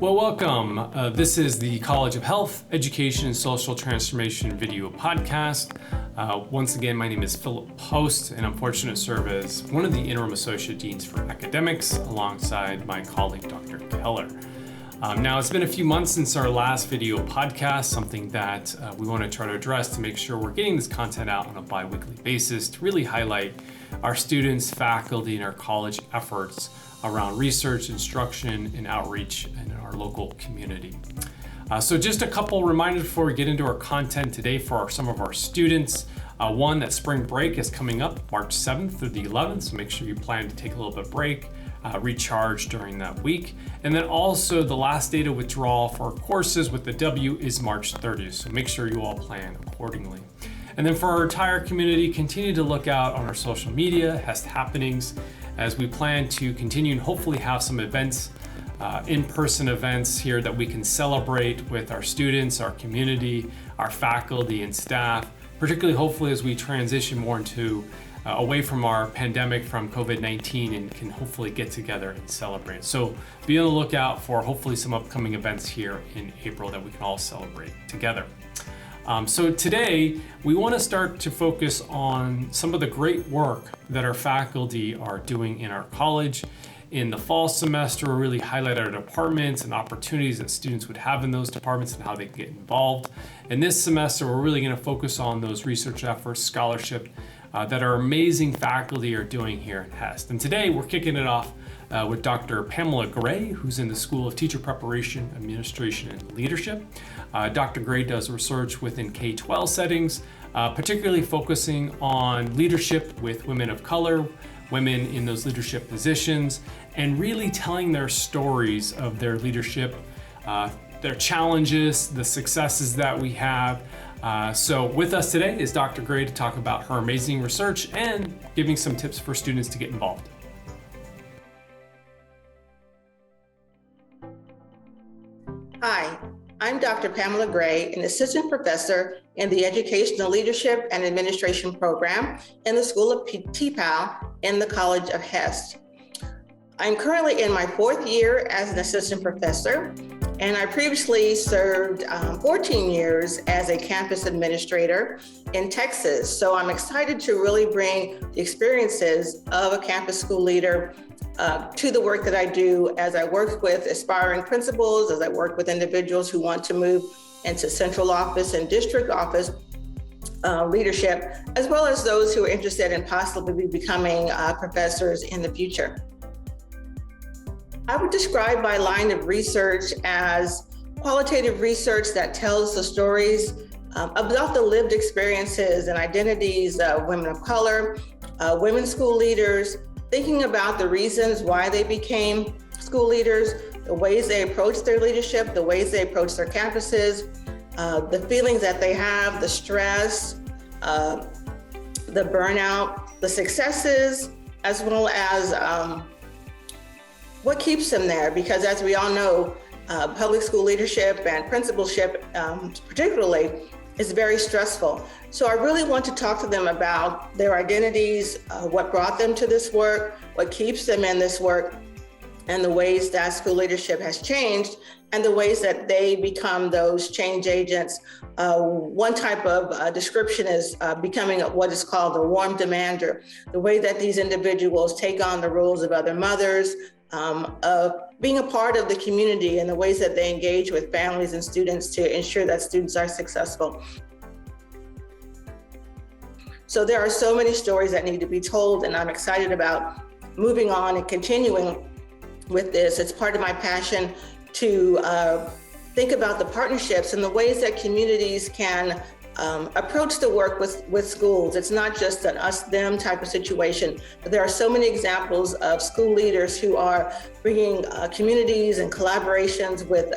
Well, welcome. This is the College of Health, Education, and Social Transformation video podcast. Once again, my name is Philip Post, and I'm fortunate to serve as one of the interim associate deans for academics alongside my colleague, Dr. Keller. Now, it's been a few months since our last video podcast, something that we want to try to address to make sure we're getting this content out on a bi-weekly basis to really highlight our students, faculty, and our college efforts around research, instruction, and outreach in our local community. So just a couple reminders before we get into our content today for some of our students. One, that spring break is coming up March 7th through the 11th, so make sure you plan to take a little bit of break, recharge during that week. And then also the last data withdrawal for our courses with the W is March 30th, so make sure you all plan accordingly. And then for our entire community, continue to look out on our social media, HEST happenings, as we plan to continue and hopefully have some events, in-person events here that we can celebrate with our students, our community, our faculty and staff, particularly hopefully as we transition more into away from our pandemic from COVID-19 and can hopefully get together and celebrate. So be on the lookout for hopefully some upcoming events here in April that we can all celebrate together. So today, we want to start to focus on some of the great work that our faculty are doing in our college. In the fall semester, we'll really highlight our departments and opportunities that students would have in those departments and how they can get involved. And this semester, we're really going to focus on those research efforts, scholarship, that our amazing faculty are doing here at HEST. And today, we're kicking it off with Dr. Pamela Gray, who's in the School of Teacher Preparation, Administration, and Leadership. Dr. Gray does research within K-12 settings, particularly focusing on leadership with women of color, women in those leadership positions, and really telling their stories of their leadership, their challenges, the successes that we have. So with us today is Dr. Gray to talk about her amazing research and giving some tips for students to get involved. Hi, I'm Dr. Pamela Gray, an assistant professor in the Educational Leadership and Administration program in the School of TPAL in the College of HEST. I'm currently in my fourth year as an assistant professor, and I previously served 14 years as a campus administrator in Texas. So I'm excited to really bring the experiences of a campus school leader to the work that I do as I work with aspiring principals, as I work with individuals who want to move into central office and district office leadership, as well as those who are interested in possibly becoming professors in the future. I would describe my line of research as qualitative research that tells the stories about the lived experiences and identities of women of color, women school leaders, thinking about the reasons why they became school leaders, the ways they approach their leadership, the ways they approach their campuses, the feelings that they have, the stress, the burnout, the successes, as well as what keeps them there. Because as we all know, public school leadership and principalship particularly is very stressful. So I really want to talk to them about their identities, what brought them to this work, what keeps them in this work, and the ways that school leadership has changed, and the ways that they become those change agents. One type of description is becoming what is called a warm demander, the way that these individuals take on the roles of other mothers, of being a part of the community, and the ways that they engage with families and students to ensure that students are successful. So there are so many stories that need to be told, and I'm excited about moving on and continuing with this. It's part of my passion to think about the partnerships and the ways that communities can approach the work with schools. It's not just an us-them type of situation, but there are so many examples of school leaders who are bringing communities and collaborations with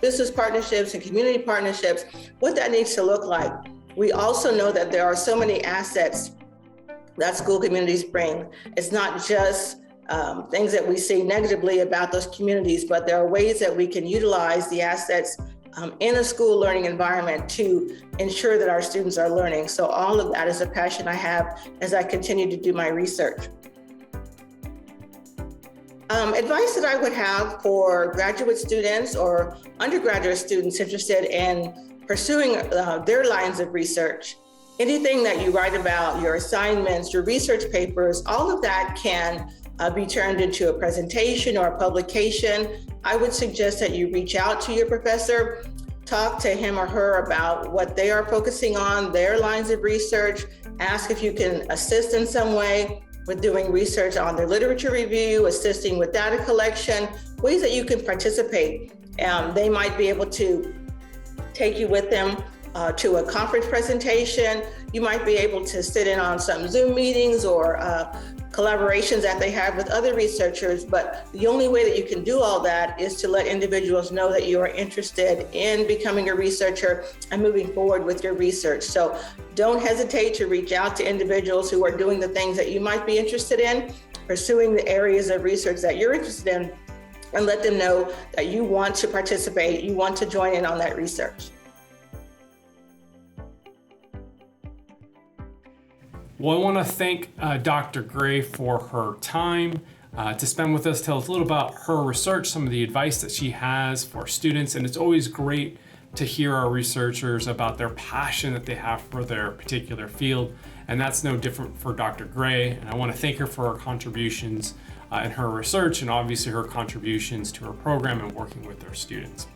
business partnerships and community partnerships, what that needs to look like. We also know that there are so many assets that school communities bring. It's not just things that we see negatively about those communities, but there are ways that we can utilize the assets in a school learning environment to ensure that our students are learning. So all of that is a passion I have as I continue to do my research. Advice that I would have for graduate students or undergraduate students interested in pursuing their lines of research. Anything that you write about, your assignments, your research papers, all of that can be turned into a presentation or a publication. I would suggest that you reach out to your professor, talk to him or her about what they are focusing on, their lines of research, ask if you can assist in some way with doing research on their literature review, assisting with data collection, ways that you can participate. They might be able to take you with them to a conference presentation. You might be able to sit in on some Zoom meetings or collaborations that they have with other researchers, but the only way that you can do all that is to let individuals know that you are interested in becoming a researcher and moving forward with your research. So don't hesitate to reach out to individuals who are doing the things that you might be interested in, pursuing the areas of research that you're interested in, and let them know that you want to participate, you want to join in on that research. Well, I want to thank Dr. Gray for her time to spend with us, tell us a little about her research, some of the advice that she has for students. And it's always great to hear our researchers about their passion that they have for their particular field. And that's no different for Dr. Gray. And I want to thank her for her contributions in her research and obviously her contributions to her program and working with their students.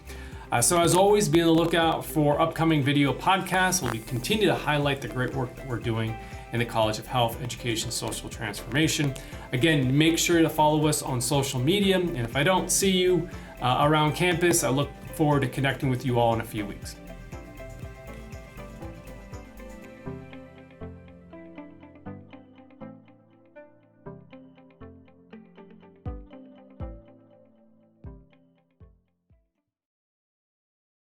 So as always, be on the lookout for upcoming video podcasts. We'll continue to highlight the great work that we're doing in the College of Health, Education, Social Transformation. Again, make sure to follow us on social media. And if I don't see you around campus, I look forward to connecting with you all in a few weeks.